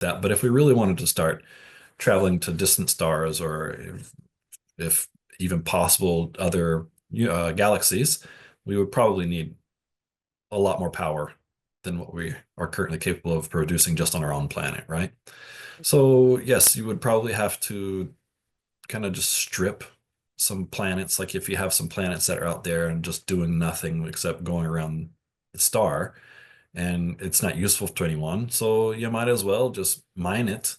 that. But if we really wanted to start traveling to distant stars, or if even possible other galaxies, we would probably need a lot more power than what we are currently capable of producing just on our own planet, right? So yes, you would probably have to kind of just strip some planets. Like if you have some planets that are out there and just doing nothing except going around the star, and it's not useful to anyone, so you might as well just mine it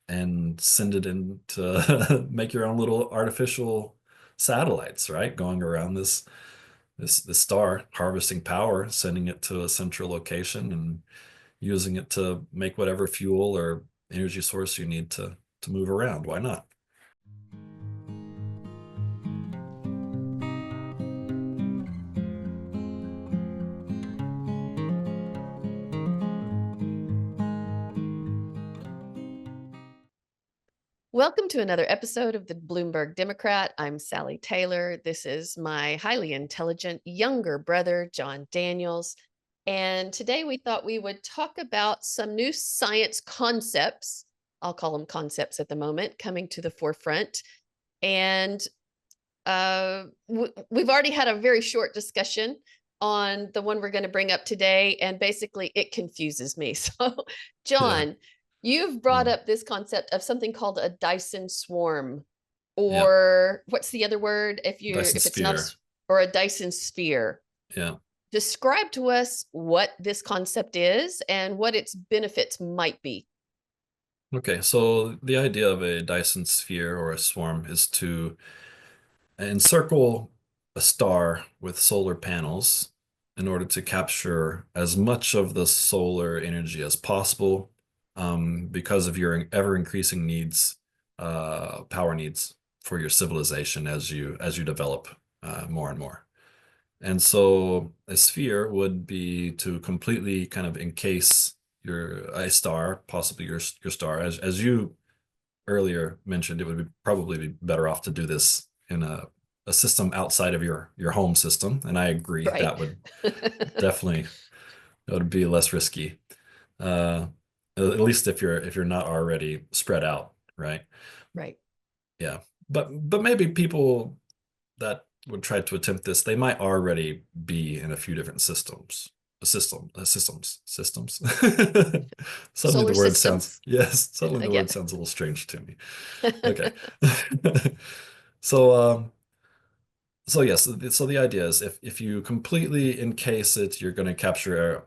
and send it in to make your own little artificial satellites, right? Going around this star, harvesting power, sending it to a central location, and using it to make whatever fuel or energy source you need to move around. Why not? Welcome to another episode of the Bloomburg Democrat. I'm Sally Taylor. This is my highly intelligent younger brother, John Daniels. And today we thought we would talk about some new science concepts. I'll call them concepts at the moment, coming to the forefront. And we've already had a very short discussion on the one we're going to bring up today. And basically, it confuses me. So, Yeah. John, you've brought Mm. up this concept of something called a Dyson swarm, Yeah. or what's the other word Dyson if it's not sphere. or a Dyson sphere. Yeah. Describe to us what this concept is and what its benefits might be. Okay, so the idea of a Dyson sphere or a swarm is to encircle a star with solar panels in order to capture as much of the solar energy as possible, because of your ever increasing needs, power needs for your civilization as you develop more and more. And so a sphere would be to completely kind of encase your a star, possibly your star. As you earlier mentioned, it would probably be better off to do this in a system outside of your home system. And I agree Right. that would definitely, it would be less risky. Uh, at least if you're not already spread out, right? Right. Yeah. But maybe people that would try to attempt this, they might already be in a few different systems. Suddenly the Solar word sounds, systems. yes, suddenly the Yeah. word sounds a little strange to me. Okay. So, so yes, so the idea is if you completely encase it, you're going to capture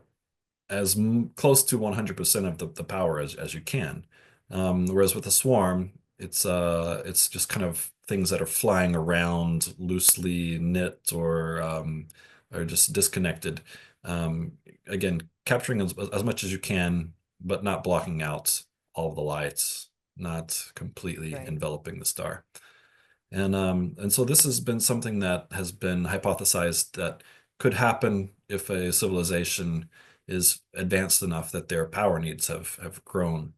as close to 100% of the power as you can. Whereas with a swarm, it's just kind of things that are flying around loosely knit, or just disconnected. Again, capturing as much as you can, but not blocking out all of the lights, not completely Right. enveloping the star. And so this has been something that has been hypothesized that could happen if a civilization is advanced enough that their power needs have grown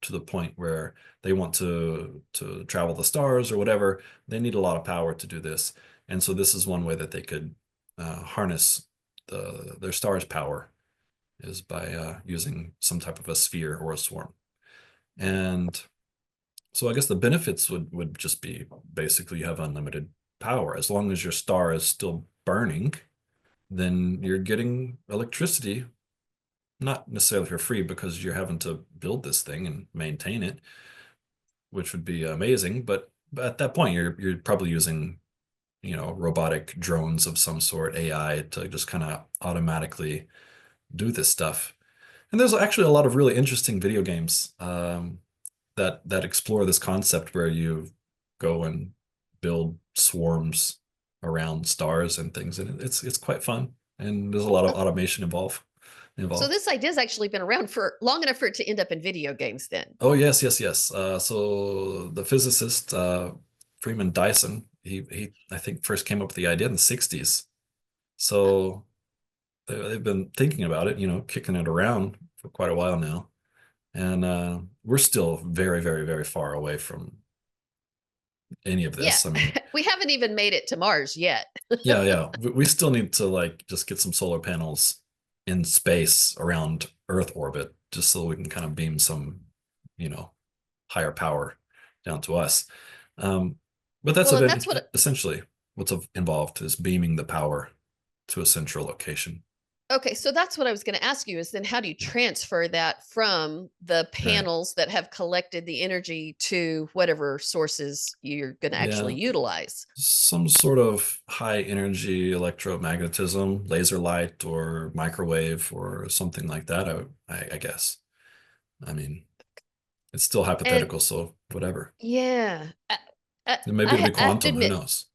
to the point where they want to travel the stars or whatever. They need a lot of power to do this. And so this is one way that they could harness their star's power, is by using some type of a sphere or a swarm. And so I guess the benefits would just be basically you have unlimited power. As long as your star is still burning, then you're getting electricity, not necessarily for free because you're having to build this thing and maintain it, which would be amazing. But at that point, you're probably using, robotic drones of some sort, AI, to just kind of automatically do this stuff. And there's actually a lot of really interesting video games, that explore this concept where you go and build swarms around stars and things, and it's quite fun. And there's a lot of automation So involved. this idea has actually been around for long enough for it to end up in video games then. Oh yes, yes, yes. So the physicist Freeman Dyson, he I think first came up with the idea in the 60s. So they've been thinking about it, kicking it around for quite a while now. And we're still very, very, very far away from any of Yeah. this. I mean, We haven't even made it to Mars yet. yeah, yeah. We still need to like just get some solar panels in space around Earth orbit, just so we can kind of beam you know, higher power down to us. Um, but that's Well, and that's what essentially what's involved is beaming the power to a central location. Okay, so that's what I was going to ask you is then how do you transfer that from the Right. panels that have collected the energy to whatever sources you're going to actually Yeah. utilize? Some sort of high energy electromagnetism, laser light or microwave or something like that, I guess. I mean, it's still And hypothetical, so whatever. yeah, Maybe it'll be I have to quantum, who admit, knows?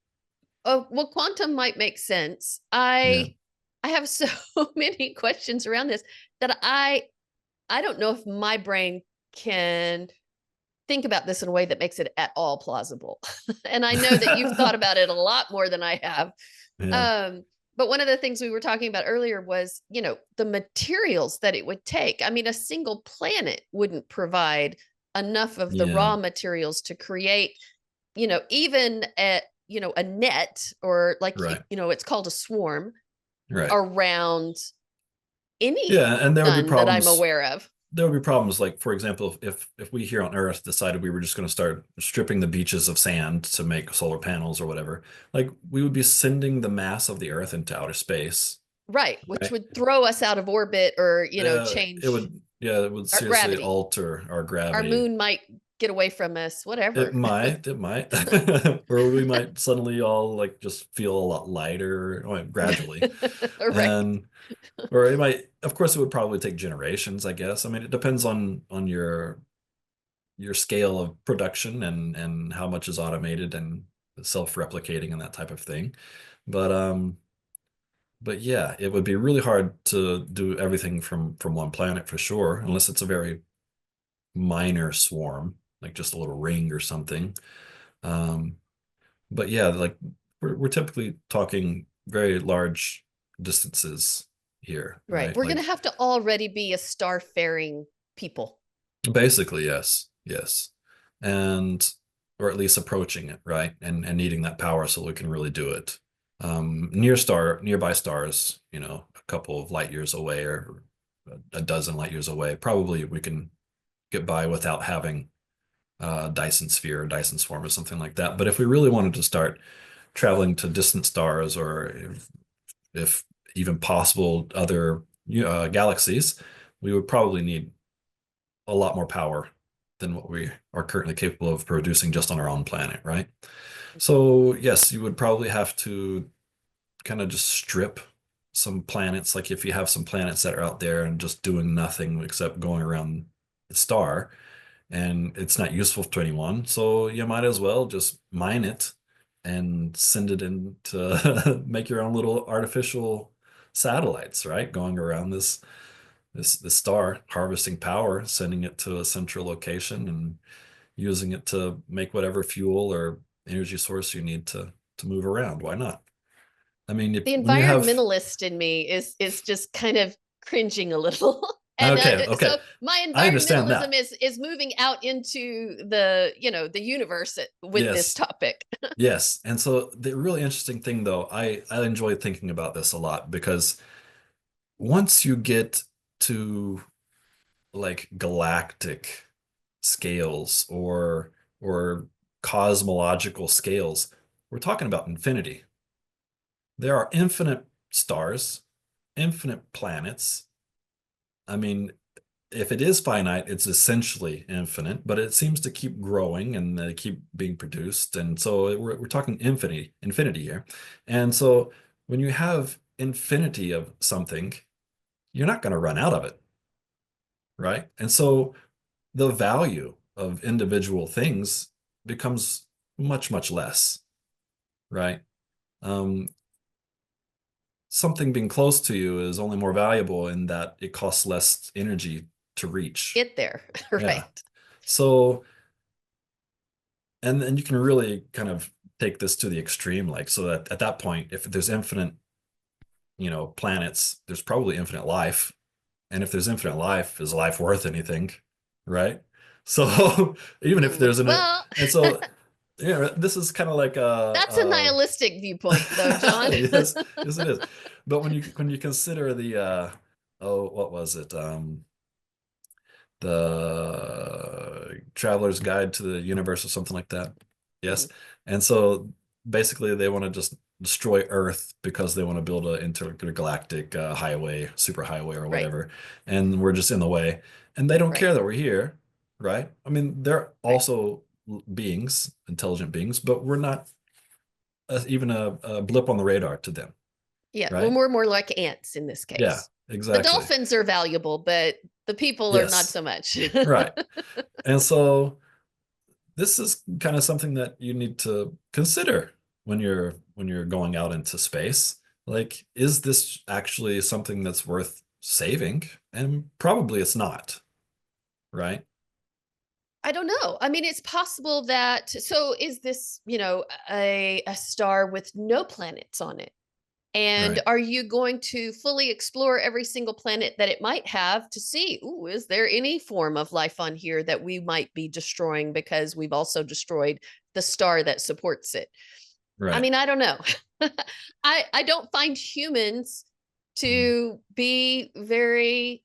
oh, well, quantum might make sense. Yeah. I have so many questions around this that I don't know if my brain can think about this in a way that makes it at all plausible. And I know that you've thought about it a lot more than I have. Yeah. Um, but one of the things we were talking about earlier was, the materials that it would take. I mean, a single planet wouldn't provide enough of the Yeah. raw materials to create, even a net or like Right. it's called a swarm Right. around any Yeah, and there would be sun that I'm problems. aware of. There would be problems like, for example, if we here on Earth decided we were just going to start stripping the beaches of sand to make solar panels or whatever, like we would be sending the mass of the Earth into outer space, Right, which right? would throw us out of orbit or, It change would, yeah, it would our seriously gravity. alter our Our gravity. moon might get away from us, whatever. It might, or we might suddenly all like just feel a lot lighter, well, gradually, Right. and or it might. Of course, it would probably take generations, I guess. I mean, it depends on your scale of production and how much is automated and self-replicating and that type of thing. But but yeah, it would be really hard to do everything from one planet for sure, unless it's a very minor swarm, like just a little ring or something. Um, but yeah, like we're typically talking very large distances here, Right. right? We're going to Like have to already be a star-faring people. basically, yes, yes. And or at least approaching it, right? And needing that power so we can really do it. Nearby stars, a couple of light years away or a dozen light years away, probably we can get by without having Dyson sphere or Dyson swarm or something like that. But if we really wanted to start traveling to distant stars or if even possible other galaxies, we would probably need a lot more power than what we are currently capable of producing just on our own planet, right? So yes, you would probably have to kind of just strip some planets, like if you have some planets that are out there and just doing nothing except going around the star, and it's not useful to anyone, so you might as well just mine it and send it in to make your own little artificial satellites, right? Going around this star, harvesting power, sending it to a central location and using it to make whatever fuel or energy source you need to move around. Why not? I mean, The when you have environmentalist in me is just kind of cringing a little. And okay, so okay, my I understand environmentalism that. is moving out into the universe with this Yes, topic. yes. And so the really interesting thing though, I enjoy thinking about this a lot because once you get to like galactic scales or cosmological scales, we're talking about infinity. There are infinite stars, infinite planets. I mean, if it is finite, it's essentially infinite, but it seems to keep growing and they keep being produced. And so we're talking infinity here. And so when you have infinity of something, you're not going to run out of it, right? And so the value of individual things becomes much, much less, right? Um, Something being close to you is only more valuable in that it costs less energy to reach. Get there. Yeah. Right. So, and then you can really kind of take this to the extreme, like so that at that point, if there's infinite, planets, there's probably infinite life. And if there's infinite life, is life worth anything? Right? So even if there's an, Well, and so this is kind of like that's a nihilistic viewpoint, though, John. yes, yes it is. But when you consider what was it? The Traveler's Guide to the Universe or something like that. Yes. Mhm. And so basically they want to just destroy Earth because they want to build an intergalactic highway, superhighway or Right, whatever. And we're just in the way. And they don't right, care that we're here, right? I mean, they're right. also beings, intelligent beings, but we're not even a blip on the radar to them, Yeah, well, right? we're more like ants in this Yeah, case. The exactly. dolphins are valuable, but the people are not Yes, so much. right. And so this is kind of something that you need to consider when you're going out into space. Like, is this actually something that's worth saving? And probably it's not, right? I don't know. I mean, it's possible that, so is this, a star with no planets on it? And Right, are you going to fully explore every single planet that it might have to see, ooh, is there any form of life on here that we might be destroying because we've also destroyed the star that supports it? I right. mean, I don't know. I don't find humans Mm. to be very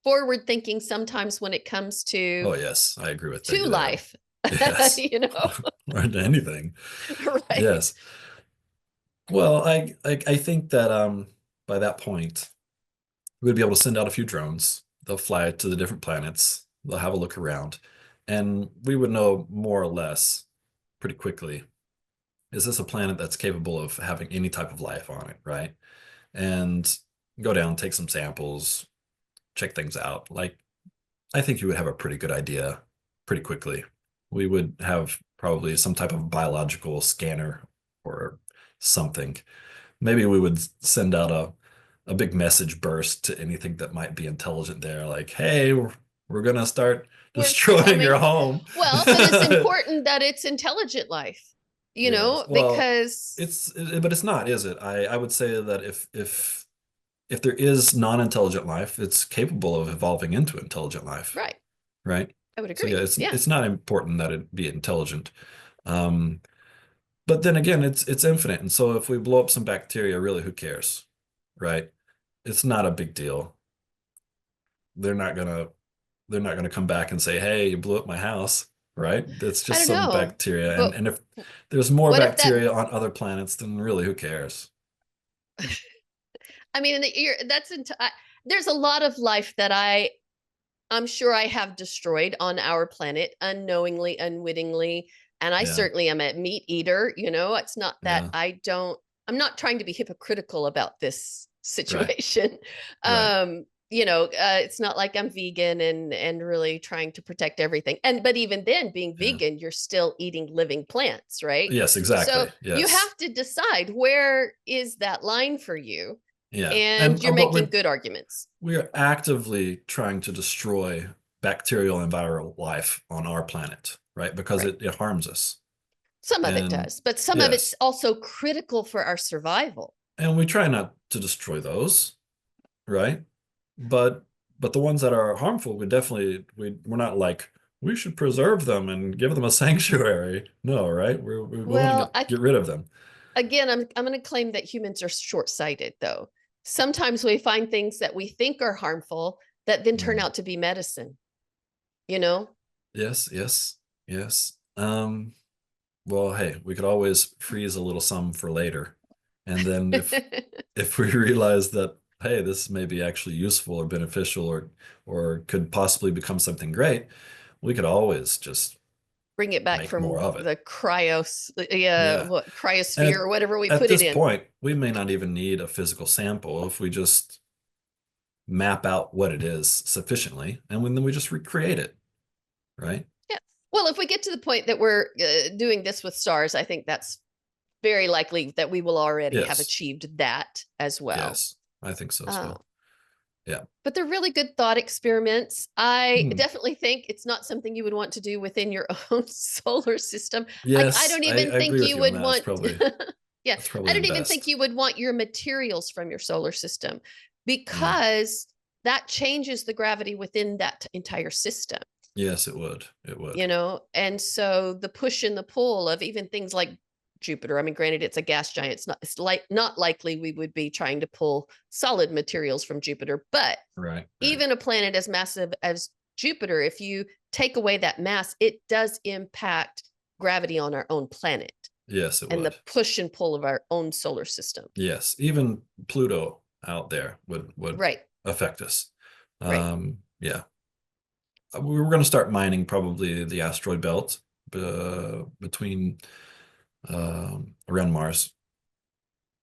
forward thinking sometimes when it comes Oh, yes, I agree with to you there. life. Yes, you know, or to anything. right? Yes. Well, I think that by that point we'd be able to send out a few drones. They'll fly to the different planets. They'll have a look around, and we would know more or less pretty quickly. Is this a planet that's capable of having any type of life on it, right? And go down, take some samples, check things out. Like, I think you would have a pretty good idea pretty quickly. We would have probably some type of biological scanner or something. Maybe we would send out a big message burst to anything that might be intelligent there, like, hey, we're gonna start We're destroying your coming. home. Well, but it's important that it's intelligent life, Yes. Well, because but it's not, is it? I would say that if there is non-intelligent life, it's capable of evolving into intelligent life, right, right? I would So yeah, agree. Yeah. it's not important that it be intelligent. Um, but then again, it's infinite. And so if we blow up some bacteria, really, who cares? Right? It's not a big deal. They're not gonna they're not gonna come back and say, "Hey, you blew up my house." Right? It's I just don't some know. bacteria. But And if there's more what if that, bacteria on other planets, then really, who cares? I mean, there's a lot of life that I'm sure I have destroyed on our planet unknowingly, unwittingly. And I Yeah, certainly am a meat eater. It's not that yeah, I'm not trying to be hypocritical about this right, situation. right. It's not like I'm vegan and really trying to protect everything. But even then, being Yeah. vegan, you're still eating living plants, right? Yes, So exactly. you Yes. have to decide, where is that line for you? Yeah. And And you're but making good arguments. we are actively trying to destroy bacterial and viral life on our planet, right? Because Right. it harms us. Some of it And does, but some of it's yes, also critical for our survival. and we try not to destroy those, right? But the ones that are harmful, we're not like we should preserve them and give them a sanctuary. No, right? We want to Well, I get rid of them. again, I'm going to claim that humans are short-sighted, though. Sometimes we find things that we think are harmful that then turn Mm. out to be medicine, you know? Yes, yes, yes. Well, hey, we could always freeze a little some for later. And then if we realize that, hey, this may be actually useful or beneficial or could possibly become something great, we could always just Bring it back make more from of it. the Yeah. what And cryosphere or whatever we at put it this in. point, we may not even need a physical sample if we just map out what it is sufficiently, and then we just recreate it, right? Yeah. Well, if we get to the point that we're doing this with stars, I think that's very likely that we will already have Yes. achieved that as well. Yes. I think so as Uh, well. Yeah. but they're really good thought experiments. I Hmm. definitely think it's not something you would want to do within your own solar system. I Yes, don't I even think agree with you you on would that. It's want, probably yeah, that's I probably don't even think best. you would want your materials from your solar system, Yeah. because that changes the gravity within that entire system, Yes, it would. It would. And so the push and the pull of even things like Jupiter. I mean, granted, it's a gas giant. It's like not likely we would be trying to pull solid materials from Jupiter, but Right, right. even a planet as massive as Jupiter, if you take away that mass, it does impact gravity on our own planet Yes, it and the would. push and pull of our own solar system. Yes, even Pluto out there would Right, affect us. right. Yeah, we were going to start mining probably the asteroid belt between around Mars.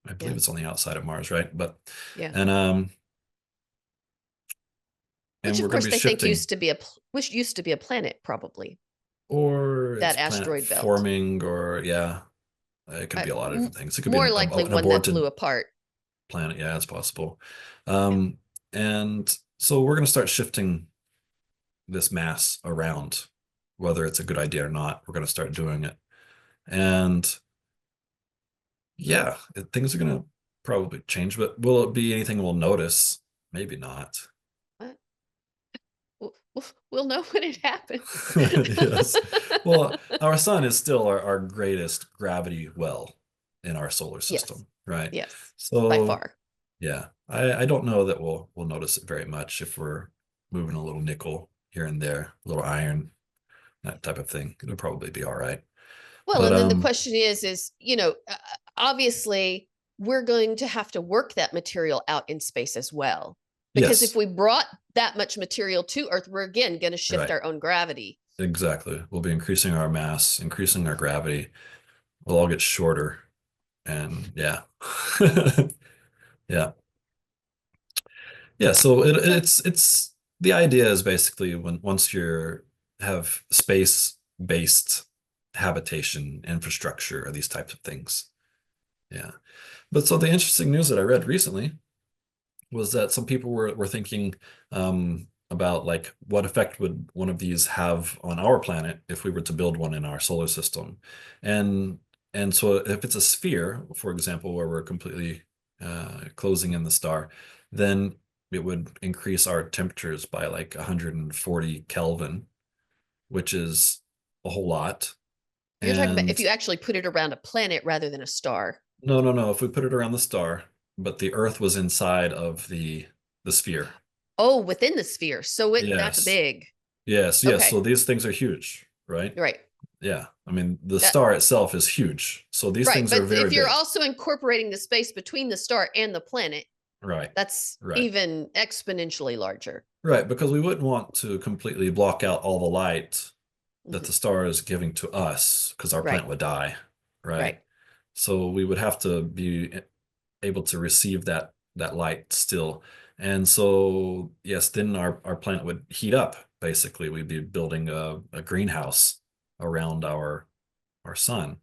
I believe Yeah, it's on the outside of Mars, right? But yeah. and um Which, and of we're going course, to be they think shifting, used to be which used to be a planet, probably, or that it's planet asteroid belt. forming, or yeah, it could Uh, be a lot of m- different things. It could be More likely an one that blew aborted apart. planet. Yeah, it's possible. Yeah. And so we're going to start shifting this mass around, whether it's a good idea or not. We're going to start doing it. And yeah, things are going to probably change, but will it be anything we'll notice? Maybe not. Uh, we'll know when it happens. Yes. Well, our sun is still our greatest gravity well in our solar Yes, system, right? yes, by So far. yeah, I don't know that we'll notice it very much if we're moving a little nickel here and there, a little iron, that type of thing. It'll probably be all right. Well, But and then the question is, obviously we're going to have to work that material out in space as well. Because if yes, we brought that much material to Earth, we're again going to shift right. our own gravity. Exactly. We'll be increasing our mass, increasing our gravity. We'll all get shorter. And yeah. Yeah. Yeah. So So, it's the idea is basically when once you're have space-based habitation, infrastructure, or these types of things. Yeah. But so the interesting news that I read recently was that some people were thinking about like what effect would one of these have on our planet if we were to build one in our solar system, and and so if it's a sphere, for example, where we're completely closing in the star, then it would increase our temperatures by like 140 Kelvin, which is a whole lot. you're talking about if And you actually put it around a planet rather than a star. no, no, no. If we put it around the star, but the Earth was inside of the sphere. Oh, within the sphere. So that's Yes. big. Yes, yes. Okay. So these things are huge, right? Right. Yeah. I mean, the That star itself is huge. So these right. things are But very if you're big. also incorporating the space between the star and the planet, Right. that's Right. even exponentially larger. Right. Because we wouldn't want to completely block out all the light that Hmm. the star is giving to us because our Right. planet would die. Right. Right. So we would have to be able to receive that light still. And so yes, then our planet would heat up. Basically, we'd be building a greenhouse around our sun.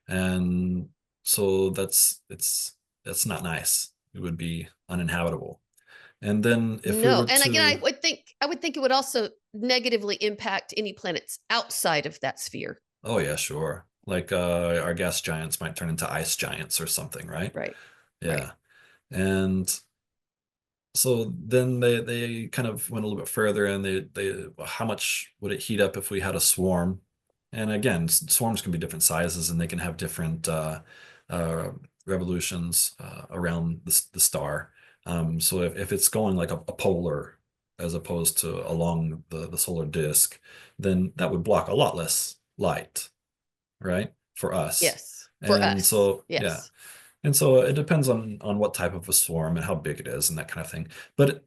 And so that's not nice. It would be uninhabitable. And then if we No. were And again, to, I would think it would also negatively impact any planets outside of that sphere. oh yeah, sure. Like our gas giants might turn into ice giants or something, right? Right. Right. Yeah. And so then they kind of went a little bit further, and they how much would it heat up if we had a swarm? And again, swarms can be different sizes, and they can have different uh, revolutions around the star. So if it's going like a polar as opposed to along the solar disk, then that would block a lot less light, right? For us. Yes. For And us. so yeah. Yes. And so it depends on what type of a swarm and how big it is and that kind of thing. But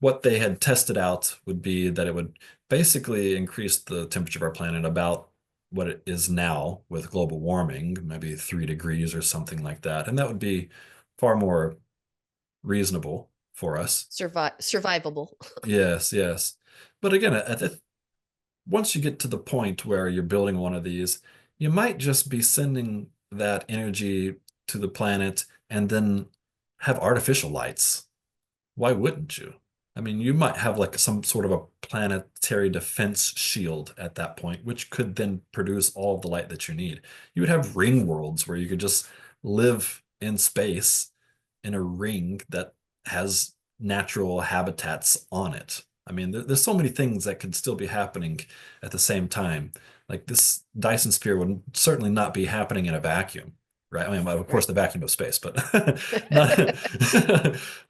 what they had tested out would be that it would basically increase the temperature of our planet about what it is now with global warming, maybe 3 degrees or something like that. And that would be far more reasonable for us. Survivable. Yes, yes. But again, once you get to the point where you're building one of these, you might just be sending that energy to the planet and then have artificial lights. Why wouldn't you? I mean, you might have like some sort of a planetary defense shield at that point, which could then produce all of the light that you need. You would have ring worlds where you could just live in space in a ring that has natural habitats on it. I mean, there's so many things that could still be happening at the same time. Like this Dyson sphere would certainly not be happening in a vacuum, right? I mean, well, of course, Right. the vacuum of space, but not,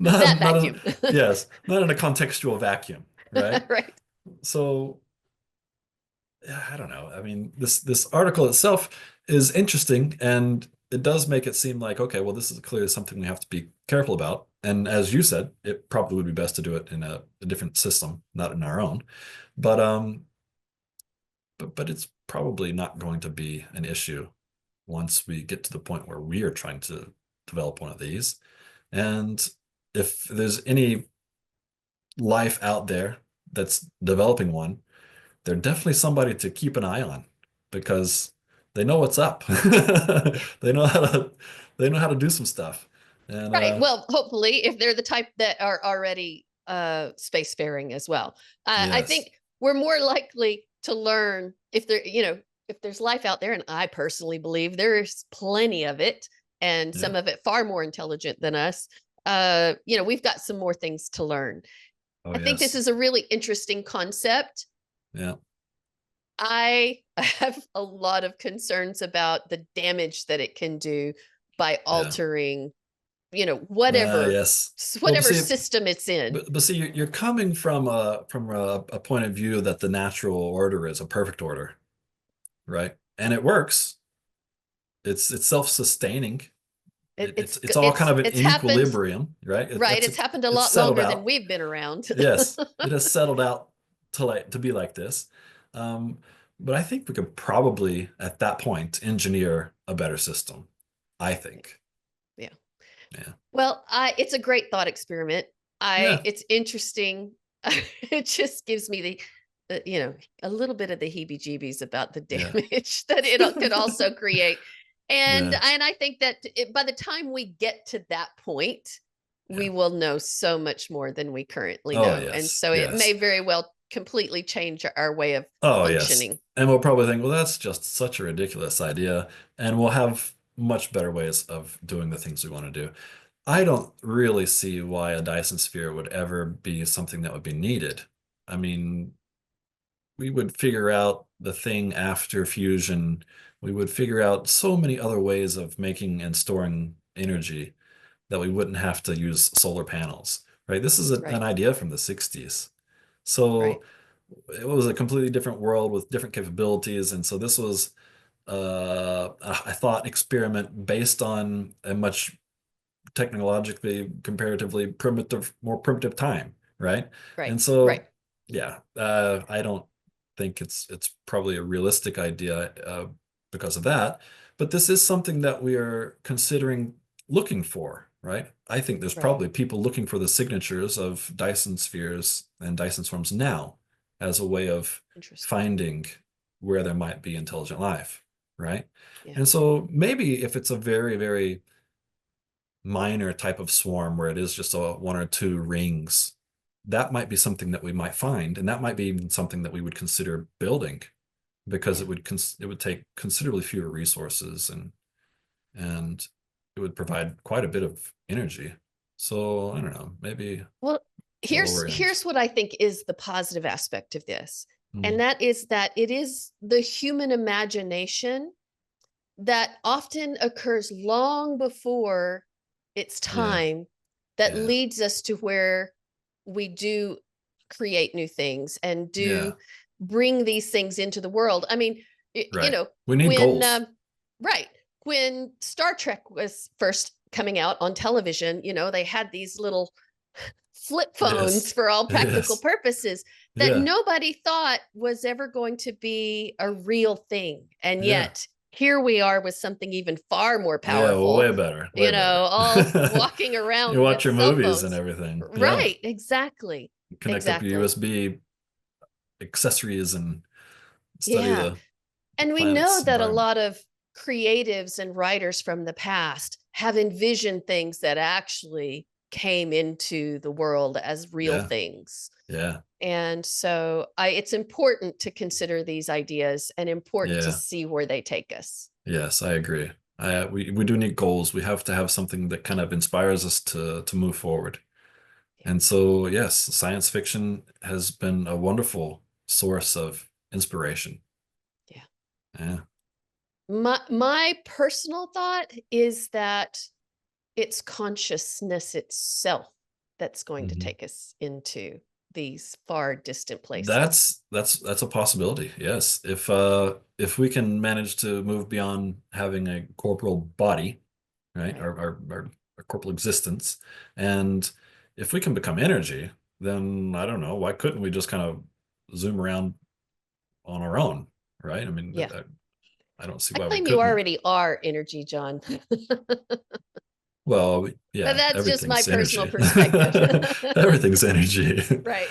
That not in, vacuum. yes, not in a contextual vacuum. right? Right. So yeah, I don't know. I mean, this article itself is interesting, and it does make it seem like, okay, well, this is clearly something we have to be careful about. And as you said, it probably would be best to do it in a different system, not in our own. But but it's probably not going to be an issue once we get to the point where we are trying to develop one of these. And if there's any life out there that's developing one, they're definitely somebody to keep an eye on because they know what's up. They know how to they know how to do some stuff. And Right. Well, hopefully, if they're the type that are already spacefaring as well, I yes. think we're more likely to learn if there, if there's life out there, and I personally believe there's plenty of it, and Yeah. some of it far more intelligent than us. We've got some more things to learn. Oh I think this yes. is a really interesting concept. Yeah. I have a lot of concerns about the damage that it can do by Yeah. altering, whatever Yes. Well, whatever system it's in. but see, you're coming from a point of view that the natural order is a perfect order, right? And it works. It's self-sustaining. It, it's It's all kind it's of it's in happened, equilibrium, right? right. It's happened a It's lot settled longer than out. we've been around. Yes, it has settled out to be like this. Um, but I think we could probably at that point engineer a better system. I think. Yeah. Yeah. Well, it's a great thought experiment. Yeah. It's interesting. It just gives me a little bit of the heebie-jeebies about the Yeah. damage that it could also create. And Yeah. I think that by the time we get to that point, we Yeah. will know so much more than we currently Oh, know. And yes. so it may Yes. very well completely change our way of Oh, yes. functioning. And we'll probably think, well, that's just such a ridiculous idea. And we'll have much better ways of doing the things we want to do. I don't really see why a Dyson sphere would ever be something that would be needed. I mean, we would figure out the thing after fusion. We would figure out so many other ways of making and storing energy that we wouldn't have to use solar panels, right? This is an Right. idea from the 60s. Right. So it was a completely different world with different capabilities. And so this was, I thought, experiment based on a much technologically comparatively more primitive time, right? Right. And Right. so, yeah, I don't think it's probably a realistic idea because of that. But this is something that we are considering looking for, right? I think there's Right. probably people looking for the signatures of Dyson spheres and Dyson swarms now as a way of Interesting. finding where there might be intelligent life, right? Yeah. And so maybe if it's a very, very minor type of swarm where it is just a one or two rings, that might be something that we might find, and that might be even something that we would consider building because Yeah. it would take considerably fewer resources and it would provide quite a bit of energy. So I don't know, maybe Well, the here's lower end. here's what I think is the positive aspect of this. And Mm, that is that it is the human imagination that often occurs long before it's yeah, time that yeah, leads us to where we do create new things and do yeah, bring these things into the world. I mean, right. We need when goals. right, when Star Trek was first coming out on television, they had these little flip phones Yes, for all practical yes, purposes that yeah, nobody thought was ever going to be a real thing. And yeah, yet here we are with something even far more yeah. Well, powerful, way better, way better. all walking You around watch with your cell movies and phones. everything. Yeah. Right, exactly. Connect up your Exactly. USB accessories and study Yeah. the And we know planet's that a environment. lot of creatives and writers from the past have envisioned things that actually came into the world as real Yeah, things. yeah, And so it's important to consider these ideas and important to yeah. see where they take us. Yes, I agree. We do need goals. We have to have something that kind of inspires us to move forward. Yeah. And so, yes, science fiction has been a wonderful source of inspiration. Yeah. Yeah. My personal thought is that it's consciousness itself that's going to Hmm. take us into these far distant places. That's a possibility. Yes. If we can manage to move beyond having a corporal body, right? Right. Our corporal existence, and if we can become energy, then I don't know, why couldn't we just kind of zoom around on our own, right? I mean, Yeah. I don't see I why we claim you couldn't. already are energy, John. Well, But yeah, that's just my everything's personal energy. perspective. Everything's energy. Right.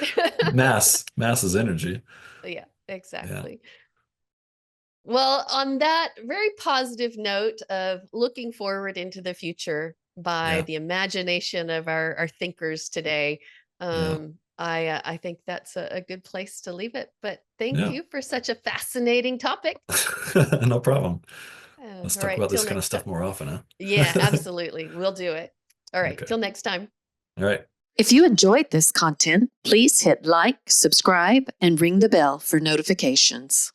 Mass is energy. Yeah, Yeah, exactly. Well, on that very positive note of looking forward into the future by yeah, the imagination of our thinkers today, yeah, I think that's a good place to leave it. But thank yeah. you for such a fascinating topic. No problem. Let's All talk right, about till this kind of next time. stuff more often, Yeah, huh? absolutely. We'll do it. All right, Okay. till next time. All right. If you enjoyed this content, please hit like, subscribe, and ring the bell for notifications.